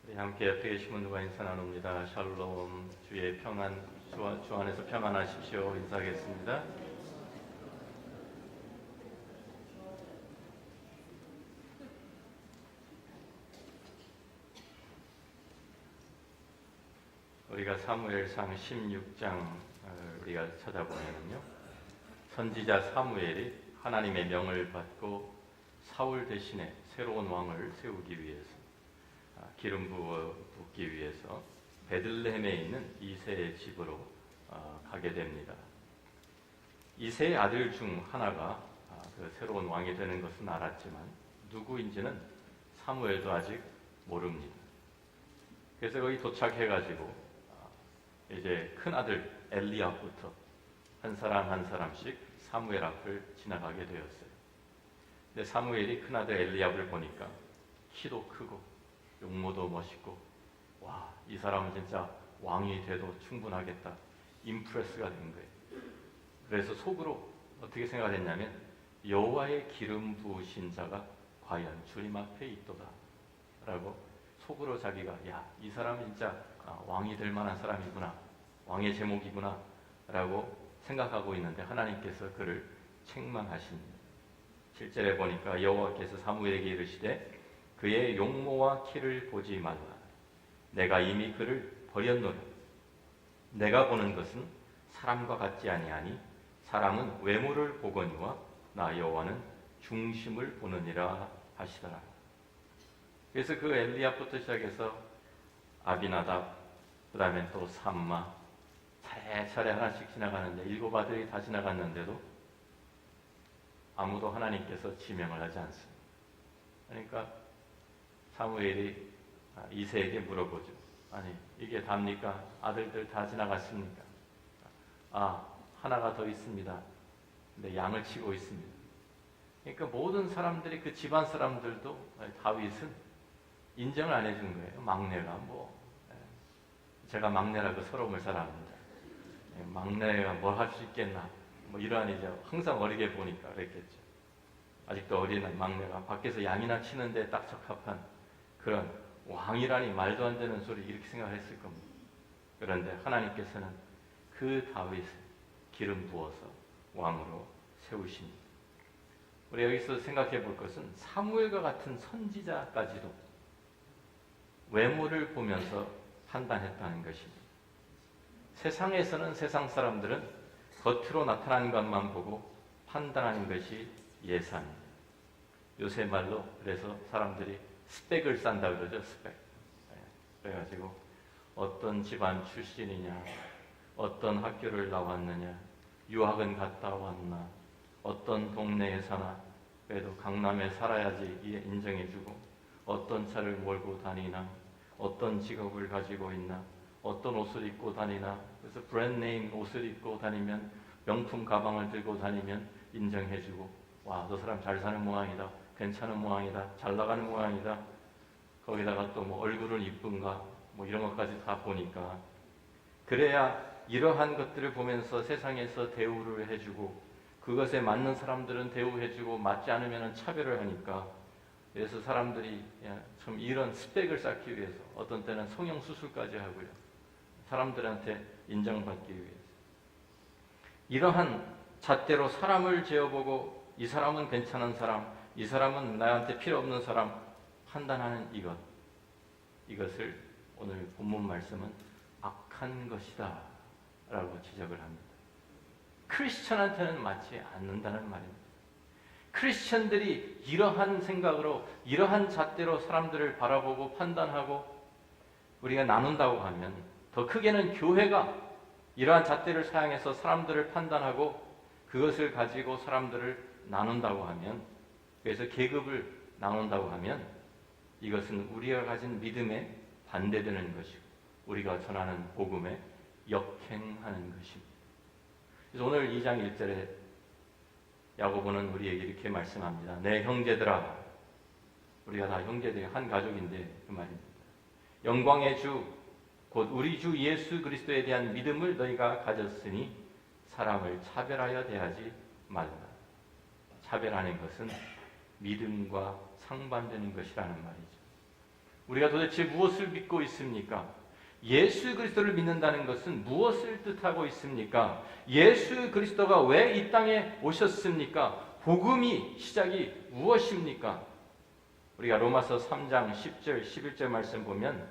우리 함께 옆에 계신 분들과 인사 나눕니다. 샬롬, 주의 평안, 주 안에서 평안하십시오. 인사하겠습니다. 우리가 사무엘상 16장 우리가 찾아보면요, 선지자 사무엘이 하나님의 명을 받고 사울 대신에 새로운 왕을 세우기 위해서 기름 붓기 위해서 베들레헴에 있는 이새의 집으로 가게 됩니다. 이새의 아들 중 하나가 그 새로운 왕이 되는 것은 알았지만 누구인지는 사무엘도 아직 모릅니다. 그래서 거기 도착해가지고 이제 큰 아들 엘리압부터 한 사람 한 사람씩 사무엘 앞을 지나가게 되었어요. 근데 사무엘이 큰 아들 엘리압을 보니까 키도 크고 용모도 멋있고, 와, 이 사람은 진짜 왕이 돼도 충분하겠다, 임프레스가 된 거예요. 그래서 속으로 어떻게 생각했냐면, 여호와의 기름 부으신 자가 과연 주님 앞에 있도다 라고 속으로 자기가, 야, 이 사람은 진짜 왕이 될 만한 사람이구나, 왕의 제목이구나 라고 생각하고 있는데 하나님께서 그를 책망하십니다. 7절에 보니까 여호와께서 사무엘에게 이르시되 그의 용모와 키를 보지 말라. 내가 이미 그를 버렸노라. 내가 보는 것은 사람과 같지 아니하니 사람은 외모를 보거니와 나 여호와는 중심을 보느니라 하시더라. 그래서 그 엘리압부터 시작해서 아비나답, 그 다음에 또 삼마, 차례차례 하나씩 지나가는데 7 아들이 다 지나갔는데도 아무도 하나님께서 지명을 하지 않습니다. 그러니까 사무엘이 이새에게 물어보죠. 아니, 이게 답니까? 아들들 다 지나갔습니까? 하나가 더 있습니다. 근데 양을 치고 있습니다. 그러니까 모든 사람들이, 그 집안 사람들도 다윗은 인정을 안 해준 거예요. 막내가 제가 막내라고 서러움을 잘 압니다. 막내가 뭘 할 수 있겠나, 이러한 이제 항상 어리게 보니까 그랬겠죠. 아직도 어린 막내가 밖에서 양이나 치는데 딱 적합한 그런 왕이라니 말도 안 되는 소리, 이렇게 생각했을 겁니다. 그런데 하나님께서는 그 다윗을 기름 부어서 왕으로 세우십니다. 우리 여기서 생각해 볼 것은 사무엘과 같은 선지자까지도 외모를 보면서 판단했다는 것입니다. 세상에서는, 세상 사람들은 겉으로 나타나는 것만 보고 판단하는 것이 예사입니다. 요새 말로 그래서 사람들이 스펙을 싼다 그러죠. 스펙. 그래가지고 어떤 집안 출신이냐, 어떤 학교를 나왔느냐, 유학은 갔다 왔나, 어떤 동네에 사나, 그래도 강남에 살아야지 인정해주고, 어떤 차를 몰고 다니나, 어떤 직업을 가지고 있나, 어떤 옷을 입고 다니나, 그래서 브랜드네임 옷을 입고 다니면, 명품 가방을 들고 다니면 인정해주고, 와, 저 사람 잘 사는 모양이다, 괜찮은 모양이다, 잘 나가는 모양이다. 거기다가 또 얼굴은 이쁜가, 이런 것까지 다 보니까, 그래야 이러한 것들을 보면서 세상에서 대우를 해주고, 그것에 맞는 사람들은 대우해주고 맞지 않으면 차별을 하니까, 그래서 사람들이 좀 이런 스펙을 쌓기 위해서 어떤 때는 성형수술까지 하고요, 사람들한테 인정받기 위해서 이러한 잣대로 사람을 재어보고, 이 사람은 괜찮은 사람, 이 사람은 나한테 필요 없는 사람 판단하는 이것을 오늘 본문 말씀은 악한 것이다 라고 지적을 합니다. 크리스천한테는 맞지 않는다는 말입니다. 크리스천들이 이러한 생각으로, 이러한 잣대로 사람들을 바라보고 판단하고 우리가 나눈다고 하면, 더 크게는 교회가 이러한 잣대를 사용해서 사람들을 판단하고 그것을 가지고 사람들을 나눈다고 하면, 그래서 계급을 나눈다고 하면, 이것은 우리가 가진 믿음에 반대되는 것이고 우리가 전하는 복음에 역행하는 것입니다. 그래서 오늘 2장 1절에 야고보는 우리에게 이렇게 말씀합니다. 내 형제들아, 우리가 다 형제들이 한 가족인데 그 말입니다. 영광의 주 곧 우리 주 예수 그리스도에 대한 믿음을 너희가 가졌으니 사람을 차별하여 대하지 말라. 차별하는 것은 믿음과 상반되는 것이라는 말이죠. 우리가 도대체 무엇을 믿고 있습니까? 예수 그리스도를 믿는다는 것은 무엇을 뜻하고 있습니까? 예수 그리스도가 왜 이 땅에 오셨습니까? 복음이 시작이 무엇입니까? 우리가 로마서 3장 10절 11절 말씀 보면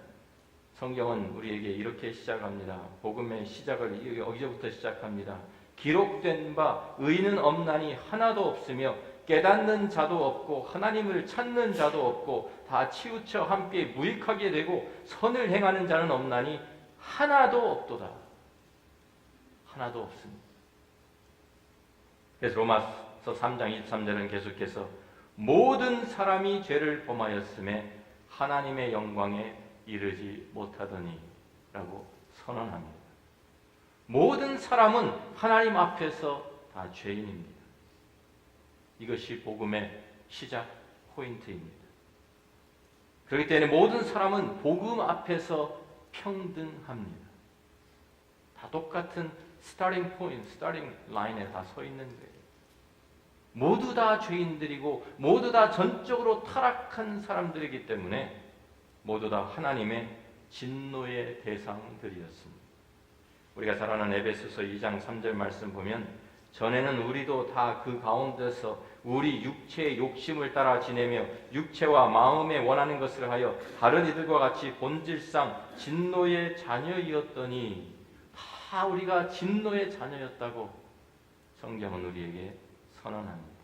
성경은 우리에게 이렇게 시작합니다. 복음의 시작을 여기서부터 시작합니다. 기록된 바 의인은 없나니 하나도 없으며 깨닫는 자도 없고 하나님을 찾는 자도 없고 다 치우쳐 함께 무익하게 되고 선을 행하는 자는 없나니 하나도 없도다. 하나도 없습니다. 그래서 로마서 3장 23절은 계속해서 모든 사람이 죄를 범하였음에 하나님의 영광에 이르지 못하더니 라고 선언합니다. 모든 사람은 하나님 앞에서 다 죄인입니다. 이것이 복음의 시작 포인트입니다. 그렇기 때문에 모든 사람은 복음 앞에서 평등합니다. 다 똑같은 스타팅 포인트, 스타팅 라인에 다 서 있는 거예요. 모두 다 죄인들이고 모두 다 전적으로 타락한 사람들이기 때문에 모두 다 하나님의 진노의 대상들이었습니다. 우리가 잘 아는 에베소서 2장 3절 말씀 보면 전에는 우리도 다 그 가운데서 우리 육체의 욕심을 따라 지내며 육체와 마음에 원하는 것을 하여 다른 이들과 같이 본질상 진노의 자녀이었더니 다 우리가 진노의 자녀였다고 성경은 우리에게 선언합니다.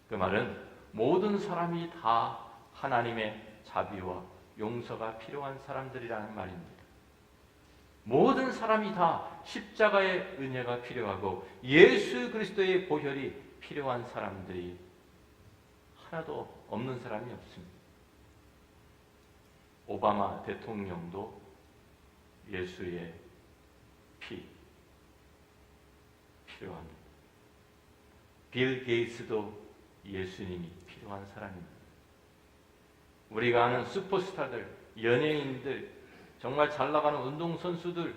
그 말은 모든 사람이 다 하나님의 자비와 용서가 필요한 사람들이라는 말입니다. 모든 사람이 다 십자가의 은혜가 필요하고 예수 그리스도의 보혈이 필요한 사람들이 하나도 없는 사람이 없습니다. 오바마 대통령도 예수의 피 필요합니다. 빌 게이츠도 예수님이 필요한 사람입니다. 우리가 아는 슈퍼스타들, 연예인들, 정말 잘 나가는 운동선수들,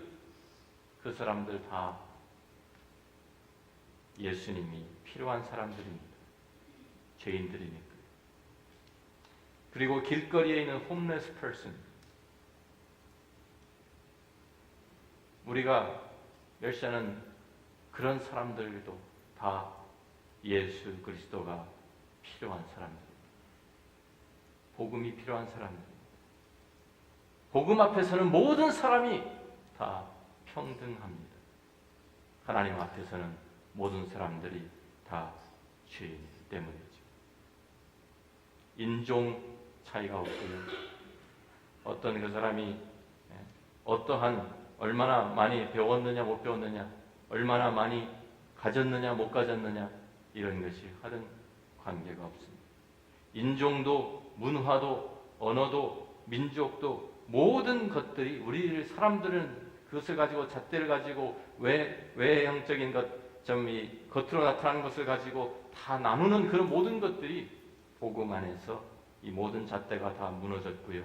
그 사람들 다 예수님이 필요한 사람들입니다. 죄인들이니까. 그리고 길거리에 있는 홈레스 퍼슨, 우리가 멸시하는 그런 사람들도 다 예수 그리스도가 필요한 사람들입니다. 복음이 필요한 사람들입니다. 복음 앞에서는 모든 사람이 다 평등합니다. 하나님 앞에서는 모든 사람들이 다 죄인이기 때문이죠. 인종 차이가 없고요. 어떤 그 사람이 어떠한 얼마나 많이 배웠느냐 못 배웠느냐, 얼마나 많이 가졌느냐 못 가졌느냐, 이런 것이 하등 관계가 없습니다. 인종도 문화도 언어도 민족도 모든 것들이 우리 사람들은 그것을 가지고 잣대를 가지고 외형적인 것, 이 겉으로 나타나는 것을 가지고 다 나누는 그런 모든 것들이 복음 안에서 이 모든 잣대가 다 무너졌고요.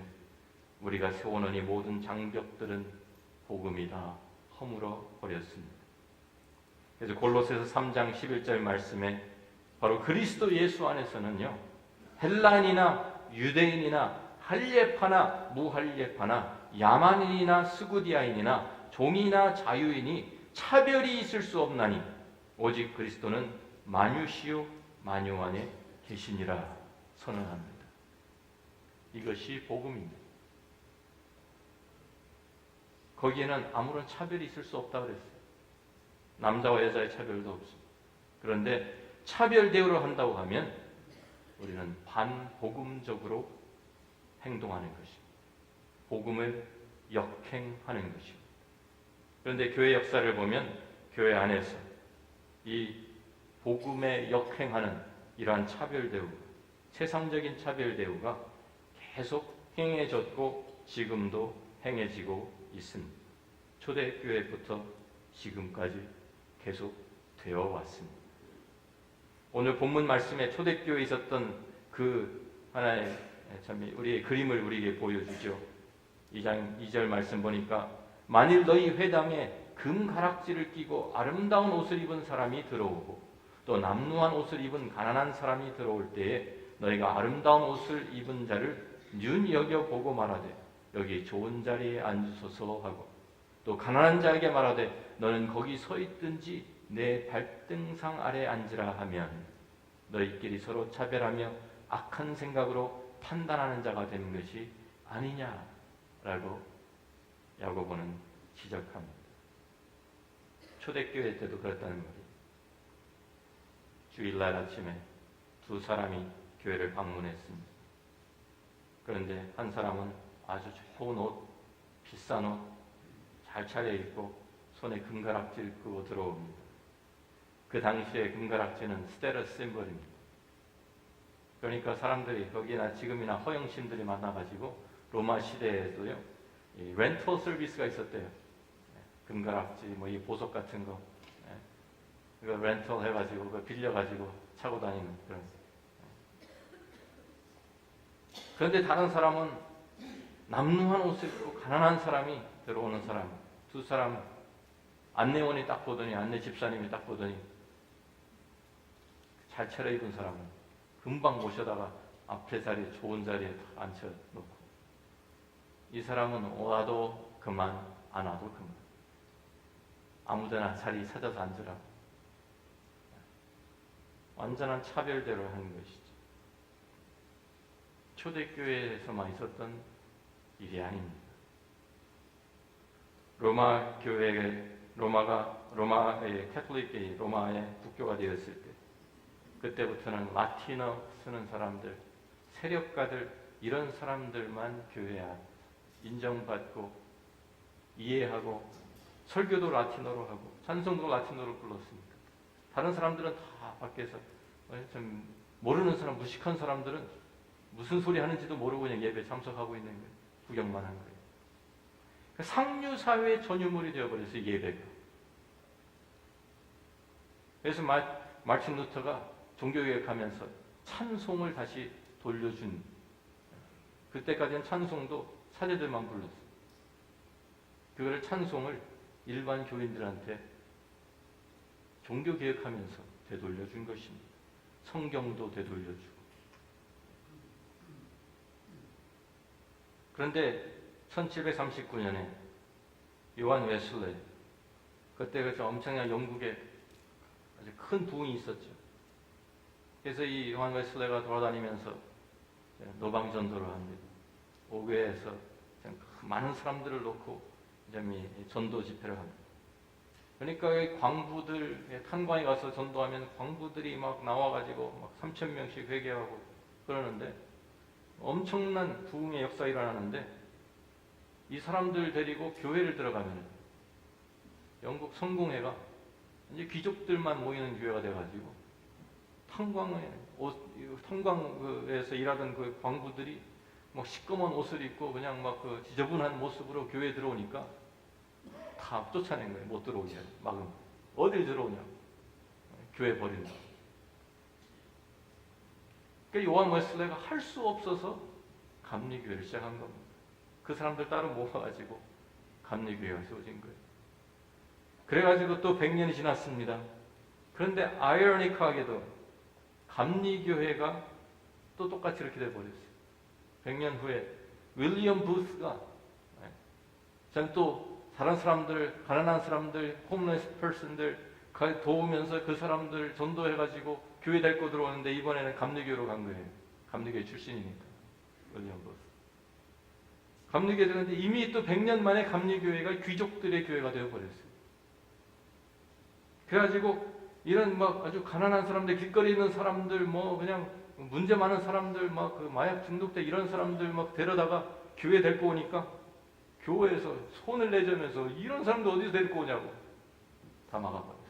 우리가 세워놓은 이 모든 장벽들은 복음이 다 허물어 버렸습니다. 그래서 골로새서 3장 11절 말씀에 바로 그리스도 예수 안에서는요, 헬라인이나 유대인이나 할례파나 무할례파나 야만인이나 스구디아인이나 종이나 자유인이 차별이 있을 수 없나니 오직 그리스도는 만유시요 만유 안에 계시니라 선언합니다. 이것이 복음입니다. 거기에는 아무런 차별이 있을 수 없다고 그랬어요. 남자와 여자의 차별도 없습니다. 그런데 차별 대우를 한다고 하면 우리는 반복음적으로 행동하는 것입니다. 복음을 역행하는 것입니다. 그런데 교회 역사를 보면 교회 안에서 이 복음에 역행하는 이러한 차별 대우, 세상적인 차별 대우가 계속 행해졌고 지금도 행해지고 있습니다. 초대교회부터 지금까지 계속 되어 왔습니다. 오늘 본문 말씀에 초대교회에 있었던 그 하나의 참 우리의 그림을 우리에게 보여주죠. 2장 2절 말씀 보니까 만일 너희 회당에 금가락지를 끼고 아름다운 옷을 입은 사람이 들어오고 또 남루한 옷을 입은 가난한 사람이 들어올 때에 너희가 아름다운 옷을 입은 자를 눈여겨보고 말하되 여기 좋은 자리에 앉으소서 하고, 또 가난한 자에게 말하되 너는 거기 서 있든지 내 발등상 아래 앉으라 하면 너희끼리 서로 차별하며 악한 생각으로 판단하는 자가 되는 것이 아니냐라고 야고보는 지적합니다. 초대교회 때도 그랬다는 말이에요. 주일날 아침에 두 사람이 교회를 방문했습니다. 그런데 한 사람은 아주 좋은 옷, 비싼 옷 잘 차려입고 손에 금가락지를 끄고 들어옵니다. 그 당시에 금가락지는 스테러스 심벌입니다. 그러니까 사람들이 거기나 지금이나 허영심들이 많아가지고 로마 시대에도요, 이 렌털 서비스가 있었대요. 금가락지, 뭐 이 보석 같은 거, 그거 렌털 해가지고 그거 빌려가지고 차고 다니는 그런. 그런데 다른 사람은 남루한 옷을 입고 가난한 사람이 들어오는 사람, 두 사람, 안내원이 딱 보더니, 안내 집사님이 딱 보더니 잘 차려입은 사람은 금방 모셔다가 앞에 자리에, 좋은 자리에 딱 앉혀놓고, 이 사람은 와도 그만, 안 와도 그만, 아무데나 자리 찾아서 앉으라. 완전한 차별대로 하는 것이죠. 초대교회에서만 있었던 일이 아닙니다. 로마 교회에, 로마의 캐톨릭이 로마의 국교가 되었을 때, 그때부터는 라틴어 쓰는 사람들, 세력가들, 이런 사람들만 교회에 인정받고 이해하고, 설교도 라틴어로 하고 찬송도 라틴어로 불렀으니까 다른 사람들은 다 밖에서 좀 모르는 사람, 무식한 사람들은 무슨 소리 하는지도 모르고 그냥 예배 참석하고 있는 거예요. 구경만 한 거예요. 상류 사회의 전유물이 되어버렸어요, 예배가. 그래서 마틴 루터가 종교개혁하면서 찬송을 다시 돌려준, 그때까지는 찬송도 사제들만 불렀어요. 그거를 찬송을 일반 교인들한테 종교개혁하면서 되돌려준 것입니다. 성경도 되돌려주고. 그런데 1739년에 요한 웨슬레, 그때 그래서 엄청난 영국에 아주 큰 부흥이 있었죠. 그래서 이 요한 웨슬레가 돌아다니면서 노방전도를 합니다. 오교회에서 많은 사람들을 놓고 전도 집회를 합니다. 그러니까 광부들, 탄광에 가서 전도하면 광부들이 막 나와가지고 막 3,000명씩 회개하고 그러는데, 엄청난 부흥의 역사가 일어나는데, 이 사람들 데리고 교회를 들어가면 영국 성공회가 이제 귀족들만 모이는 교회가 돼가지고, 탄광에서 일하던 그 광부들이 막 시꺼먼 옷을 입고 그냥 막 그 지저분한 모습으로 교회에 들어오니까 다 쫓아낸 거예요. 못 들어오게 막은. 어딜 들어오냐? 교회 버린다. 그러니까 요한 웨슬레가 할 수 없어서 감리교회를 시작한 겁니다. 그 사람들 따로 모아가지고 감리교회가 세워진 거예요. 그래가지고 또 100년이 지났습니다. 그런데 아이러니크하게도 감리교회가 또 똑같이 이렇게 돼버렸어요. 100년 후에 윌리엄 부스가 또 다른 사람들, 가난한 사람들, 홈레스 퍼슨들 도우면서 그 사람들 전도해가지고 교회 데리고 들어오는데, 이번에는 감리교회로 간 거예요. 감리교회 출신이니까. 윌리엄 부스. 감리교회 들어갔는데 이미 또 100년 만에 감리교회가 귀족들의 교회가 되어버렸어요. 그래가지고 이런 막 아주 가난한 사람들, 길거리에 있는 사람들, 뭐 그냥 문제 많은 사람들, 막 그 마약 중독돼 이런 사람들 막 데려다가 교회 데리고 오니까 교회에서 손을 내저면서 이런 사람들 어디서 데리고 오냐고 다 막아버렸어요.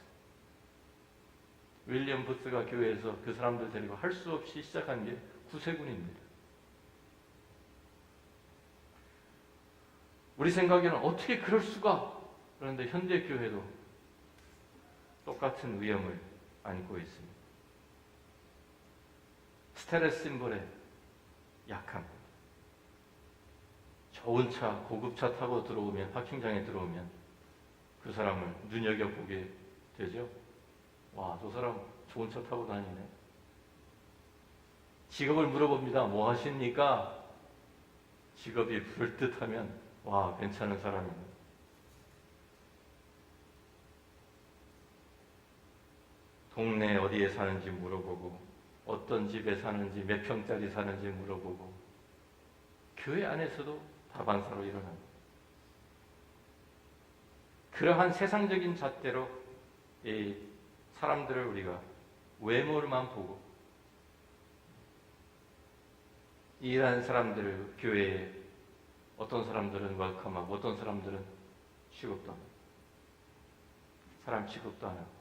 윌리엄 부스가 교회에서 그 사람들 데리고 할 수 없이 시작한 게 구세군입니다. 우리 생각에는 어떻게 그럴 수가? 그런데 현대 교회도 똑같은 위험을 안고 있습니다. 스테레스 심볼에 약합니다. 좋은 차, 고급차 타고 들어오면, 파킹장에 들어오면 그 사람을 눈여겨보게 되죠. 와, 저 사람 좋은 차 타고 다니네. 직업을 물어봅니다. 뭐 하십니까? 직업이 그럴듯하면 와, 괜찮은 사람이네. 동네 어디에 사는지 물어보고, 어떤 집에 사는지, 몇 평짜리 사는지 물어보고, 교회 안에서도 다반사로 일어납니다. 그러한 세상적인 잣대로 이 사람들을 우리가 외모를만 보고, 이러한 사람들을 교회에 어떤 사람들은 웰컴하고 어떤 사람들은 취급도 안 하고, 사람 취급도 안 하고,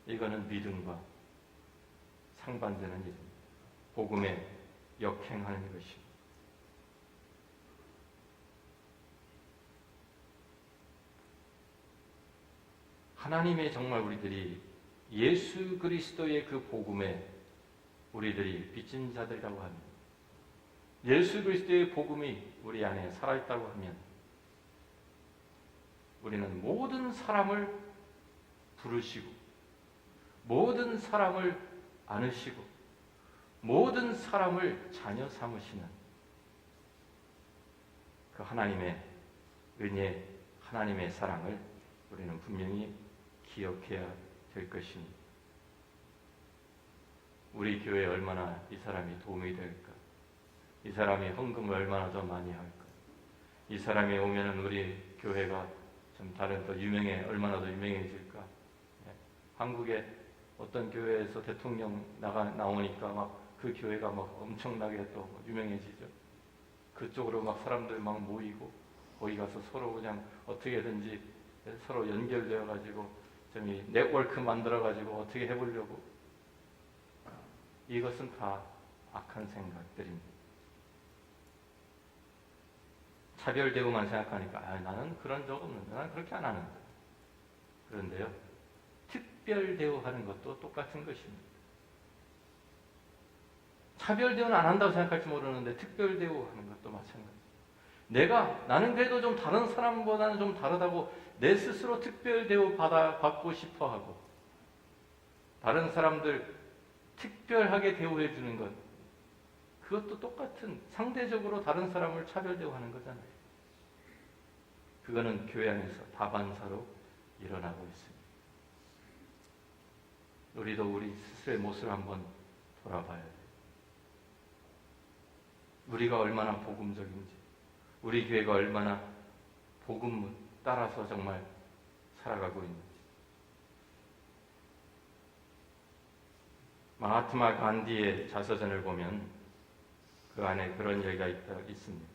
이거는 믿음과 상반되는 일입니다. 복음에 역행하는 것입니다. 하나님의 정말 우리들이 예수 그리스도의 그 복음에 우리들이 빚진 자들이라고 합니다. 예수 그리스도의 복음이 우리 안에 살아있다고 하면 우리는 모든 사람을 부르시고, 모든 사람을 안으시고, 모든 사람을 자녀 삼으시는 그 하나님의 은혜, 하나님의 사랑을 우리는 분명히 기억해야 될 것입니다. 우리 교회에 얼마나 이 사람이 도움이 될까? 이 사람이 헌금을 얼마나 더 많이 할까? 이 사람이 오면은 우리 교회가 좀 다른 더 얼마나 더 유명해질까? 한국에 어떤 교회에서 대통령 나오니까 막 그 교회가 막 엄청나게 또 유명해지죠. 그쪽으로 막 사람들 막 모이고, 거기 가서 서로 그냥 어떻게든지 서로 연결되어 가지고 좀 이 네트워크 만들어 가지고 어떻게 해보려고. 이것은 다 악한 생각들입니다. 차별 대우만 생각하니까 나는 그런 적 없는데, 나는 그렇게 안 하는데. 그런데요, 특별 대우하는 것도 똑같은 것입니다. 차별 대우는 안 한다고 생각할지 모르는데 특별 대우하는 것도 마찬가지예요. 나는 그래도 좀 다른 사람보다는 좀 다르다고 내 스스로 특별 대우 받고 싶어 하고, 다른 사람들 특별하게 대우해 주는 것, 그것도 똑같은, 상대적으로 다른 사람을 차별 대우하는 거잖아요. 그거는 교회 안에서 다반사로 일어나고 있습니다. 우리도 우리 스스로의 모습을 한번 돌아봐야 돼요. 우리가 얼마나 복음적인지, 우리 교회가 얼마나 복음을 따라서 정말 살아가고 있는지. 마하트마 간디의 자서전을 보면 그 안에 그런 얘기가 있습니다.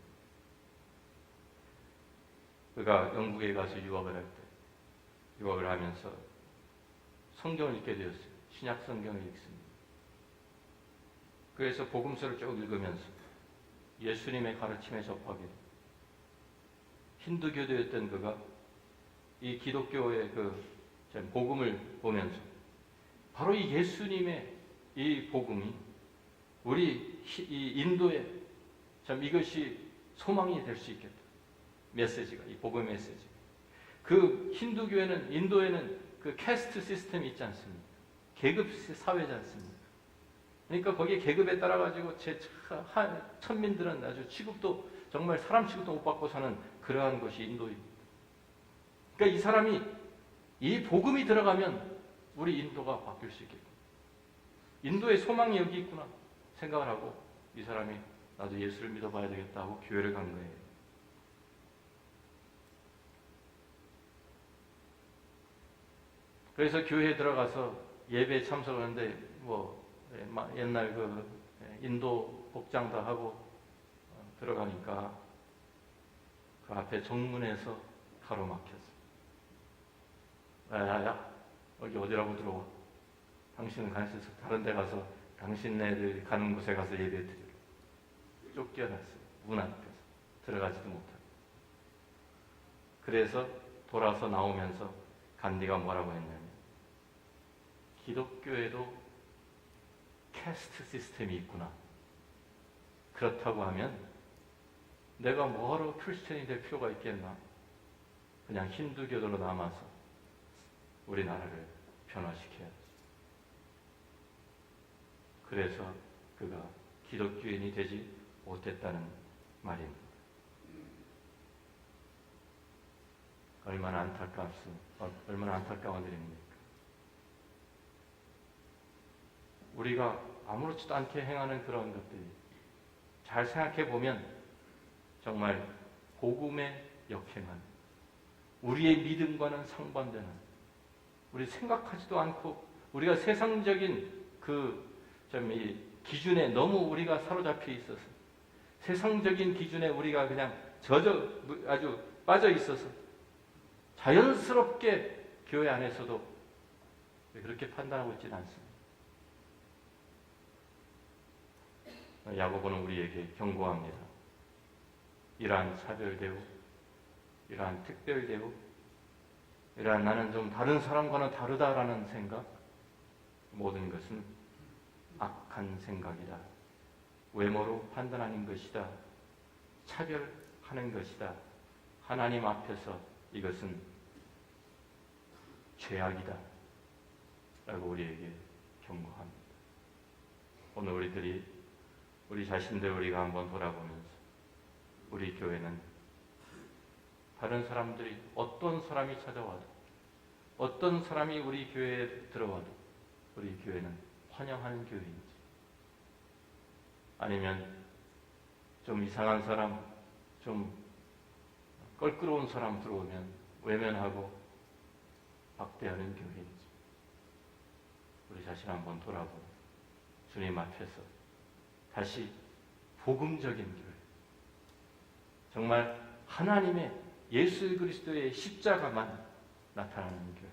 그가 영국에 가서 유학을 할 때, 유학을 하면서 성경을 읽게 되었어요. 신약 성경을 읽습니다. 그래서 복음서를 쭉 읽으면서 예수님의 가르침에 접하게 됩니다. 힌두교도였던 그가 이 기독교의 그 복음을 보면서 바로 이 예수님의 이 복음이 우리 이 인도에 참 이것이 소망이 될 수 있겠다. 메시지가, 이 복음 메시지. 그 힌두교에는, 인도에는 그 캐스트 시스템이 있지 않습니까? 계급 사회지 않습니까? 그러니까 거기에 계급에 따라 가지고 천민들은 아주 취급도, 정말 사람 취급도 못 받고 사는 그러한 것이 인도입니다. 그러니까 이 사람이, 이 복음이 들어가면 우리 인도가 바뀔 수 있겠구나, 인도의 소망이 여기 있구나 생각을 하고, 이 사람이 나도 예수를 믿어봐야 되겠다 하고 교회를 간 거예요. 그래서 교회에 들어가서 예배에 참석하는데 옛날 그 인도 복장도 하고 들어가니까 그 앞에 정문에서 가로막혔어. 야야야, 여기 어디라고 들어와? 당신은 다른 데 가서 당신네들 가는 곳에 가서 예배 드리라. 쫓겨났어요. 문 앞에서 들어가지도 못하고. 그래서 돌아서 나오면서 간디가 뭐라고 했냐면, 기독교에도 캐스트 시스템이 있구나. 그렇다고 하면 내가 뭐하러 크리스천이 될 필요가 있겠나? 그냥 힌두교도로 남아서 우리나라를 변화시켜야지. 그래서 그가 기독교인이 되지 못했다는 말입니다. 얼마나 안타까운 일입니까? 우리가 아무렇지도 않게 행하는 그런 것들이 잘 생각해 보면 정말 복음에 역행한, 우리의 믿음과는 상반되는, 우리 생각하지도 않고 우리가 세상적인 이 기준에 너무 우리가 사로잡혀 있어서, 세상적인 기준에 우리가 그냥 아주 빠져 있어서 자연스럽게 교회 안에서도 그렇게 판단하고 있지는 않습니다. 야고보는 우리에게 경고합니다. 이러한 차별 대우, 이러한 특별 대우, 이러한 나는 좀 다른 사람과는 다르다라는 생각, 모든 것은 악한 생각이다. 외모로 판단하는 것이다. 차별하는 것이다. 하나님 앞에서 이것은 죄악이다. 라고 우리에게 경고합니다. 오늘 우리 자신들 우리가 한번 돌아보면서 우리 교회는 다른 사람들이 어떤 사람이 찾아와도, 어떤 사람이 우리 교회에 들어와도 우리 교회는 환영하는 교회인지, 아니면 좀 이상한 사람, 좀 껄끄러운 사람 들어오면 외면하고 박대하는 교회인지, 우리 자신 한번 돌아보고 주님 앞에서 다시 복음적인 교회, 정말 하나님의 예수 그리스도의 십자가만 나타나는 교회,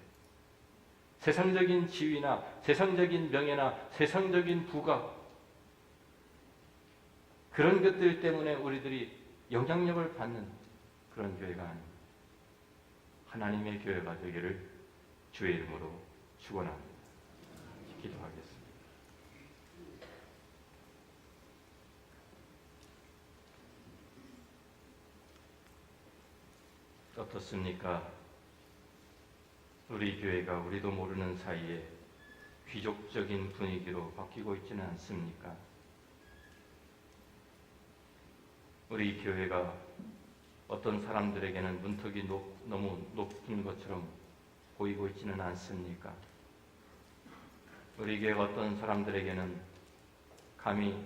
세상적인 지위나 세상적인 명예나 세상적인 부가, 그런 것들 때문에 우리들이 영향력을 받는 그런 교회가 아닙니다. 하나님의 교회가 되기를 주의 이름으로 축원합니다. 기도하겠습니다. 어떻습니까? 우리 교회가 우리도 모르는 사이에 귀족적인 분위기로 바뀌고 있지는 않습니까? 우리 교회가 어떤 사람들에게는 문턱이 너무 높은 것처럼 보이고 있지는 않습니까? 우리 교회가 어떤 사람들에게는 감히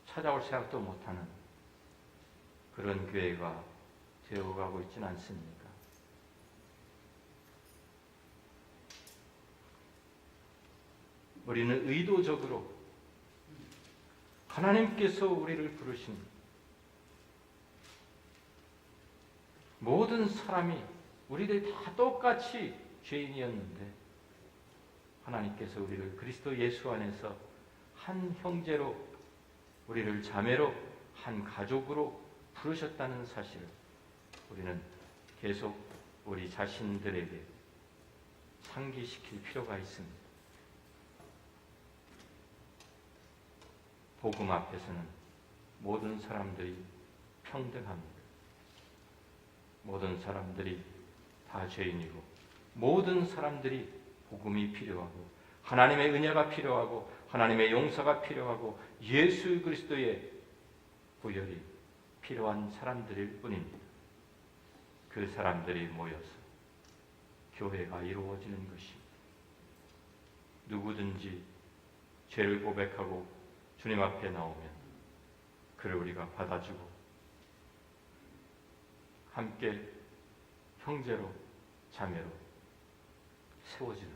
찾아올 생각도 못하는 그런 교회가 되어가고 있지는 않습니까? 우리는 의도적으로 하나님께서 우리를 부르신 모든 사람이, 우리들이 다 똑같이 죄인이었는데 하나님께서 우리를 그리스도 예수 안에서 한 형제로, 우리를 자매로, 한 가족으로 부르셨다는 사실을 우리는 계속 우리 자신들에게 상기시킬 필요가 있습니다. 복음 앞에서는 모든 사람들이 평등합니다. 모든 사람들이 다 죄인이고, 모든 사람들이 복음이 필요하고, 하나님의 은혜가 필요하고, 하나님의 용서가 필요하고, 예수 그리스도의 구별이 필요한 사람들일 뿐입니다. 그 사람들이 모여서 교회가 이루어지는 것입니다. 누구든지 죄를 고백하고 주님 앞에 나오면 그를 우리가 받아주고 함께 형제로, 자매로 세워지는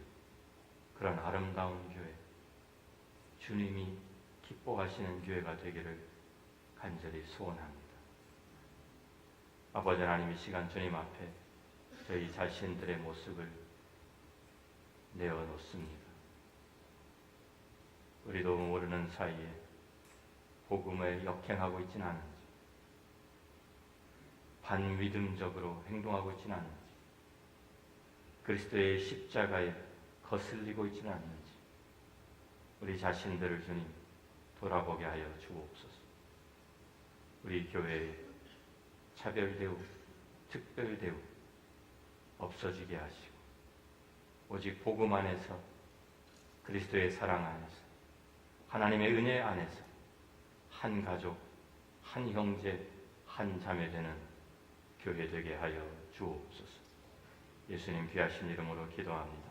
그런 아름다운 교회, 주님이 기뻐하시는 교회가 되기를 간절히 소원합니다. 아버지 하나님, 이 시간 주님 앞에 저희 자신들의 모습을 내어놓습니다. 우리도 모르는 사이에 복음을 역행하고 있지는 않은지, 반미듬적으로 행동하고 있지는 않은지, 그리스도의 십자가에 거슬리고 있지는 않는지 우리 자신들을 주님 돌아보게 하여 주옵소서. 우리 교회에 차별대우, 특별대우 없어지게 하시고 오직 복음 안에서, 그리스도의 사랑 안에서, 하나님의 은혜 안에서 한 가족, 한 형제 한 자매 되는 교회 되게 하여 주옵소서. 예수님 귀하신 이름으로 기도합니다.